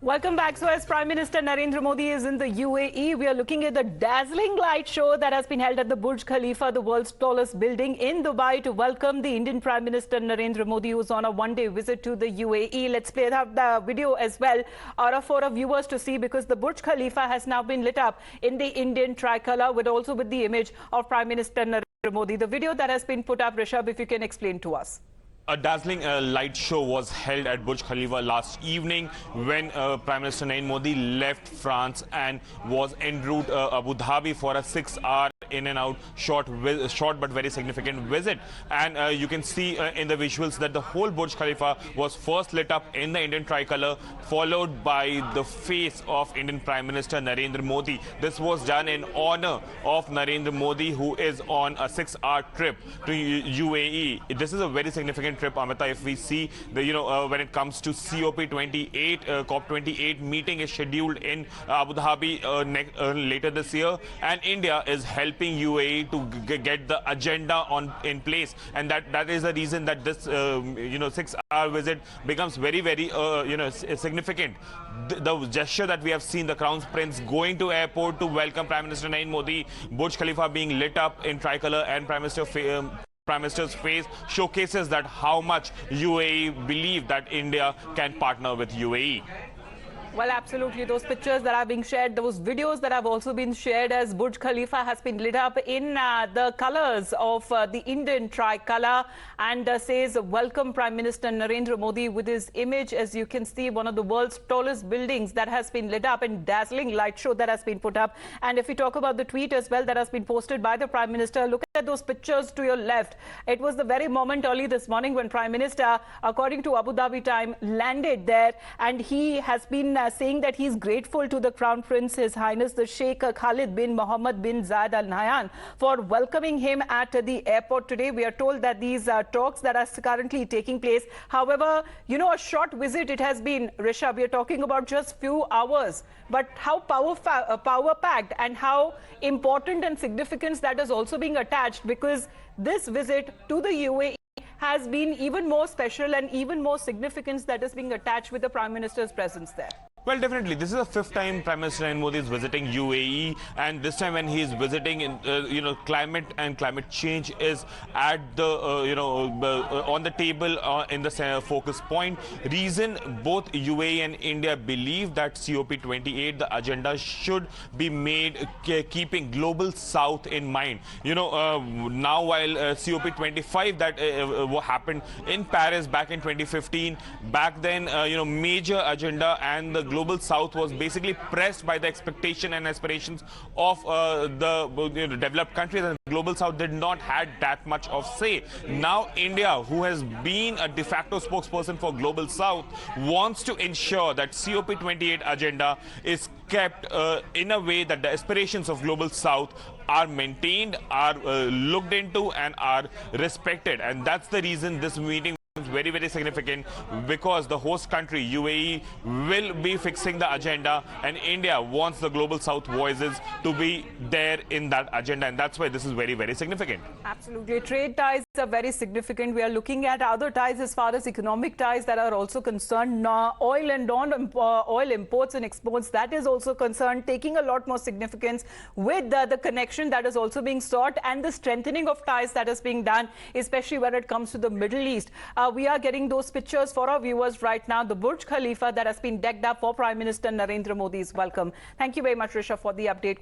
Welcome back. So as Prime Minister Narendra Modi is in the UAE, we are looking at the dazzling light show that has been held at the Burj Khalifa, the world's tallest building in Dubai, to welcome the Indian Prime Minister Narendra Modi, who's on a one-day visit to the UAE. Let's play the video as well for our viewers to see, because the Burj Khalifa has now been lit up in the Indian tricolor, also with the image of Prime Minister Narendra Modi. The video that has been put up, Rishabh, if you can explain to us. A dazzling light show was held at Burj Khalifa last evening when Prime Minister Narendra Modi left France and was en route Abu Dhabi for a 6-hour in and out short but very significant visit. And you can see in the visuals that the whole Burj Khalifa was first lit up in the Indian tricolor, followed by the face of Indian Prime Minister Narendra Modi. This was done in honor of Narendra Modi, who is on a 6-hour trip to UAE. This is a very significant trip, Amita. If we see the when it comes to COP28, COP28 meeting is scheduled in Abu Dhabi later this year, and India is helping UAE to get the agenda in place, and that is the reason that this 6-hour visit becomes very significant. The gesture that we have seen, the Crown Prince going to airport to welcome Prime Minister Narendra Modi, Burj Khalifa being lit up in tricolor, and Prime Minister's face showcases that how much UAE believe that India can partner with UAE. Well, absolutely. Those pictures that are being shared, those videos that have also been shared as Burj Khalifa has been lit up in the colors of the Indian tricolor, and says, welcome Prime Minister Narendra Modi, with his image, as you can see, one of the world's tallest buildings that has been lit up, and dazzling light show that has been put up. And if we talk about the tweet as well that has been posted by the Prime Minister, look at those pictures to your left. It was the very moment early this morning when Prime Minister, according to Abu Dhabi time, landed there, and he has been saying that he's grateful to the Crown Prince, His Highness the Sheikh Khalid bin Mohammed bin Zayed Al Nahyan, for welcoming him at the airport today. We are told that these talks that are currently taking place, however, a short visit it has been, Rishabh. We are talking about just few hours, but how power-packed and how important and significance that is also being attached, because this visit to the UAE has been even more special and even more significance that is being attached with the Prime Minister's presence there. Well, definitely. This is the 5th time Prime Minister Narendra Modi is visiting UAE, and this time when he is visiting, climate and climate change is at the on the table in the focus point. Reason, both UAE and India believe that COP28, the agenda should be made keeping global South in mind. Now while COP25 that happened in Paris back in 2015, back then major agenda, and the global South was basically pressed by the expectation and aspirations of the developed countries, and the global South did not had that much of say. Now India, who has been a de facto spokesperson for global South, wants to ensure that COP28 agenda is kept in a way that the aspirations of global South are maintained, are looked into, and are respected. And that's the reason this meeting is very significant, because the host country UAE will be fixing the agenda, and India wants the global South voices to be there in that agenda, and that's why this is very significant. Absolutely. Trade ties are very significant. We are looking at other ties as far as economic ties that are also concerned. Oil and oil imports and exports, that is also concerned, taking a lot more significance with the connection that is also being sought, and the strengthening of ties that is being done, especially when it comes to the Middle East. We are getting those pictures for our viewers right now. The Burj Khalifa that has been decked up for Prime Minister Narendra Modi's welcome. Thank you very much, Risha, for the update.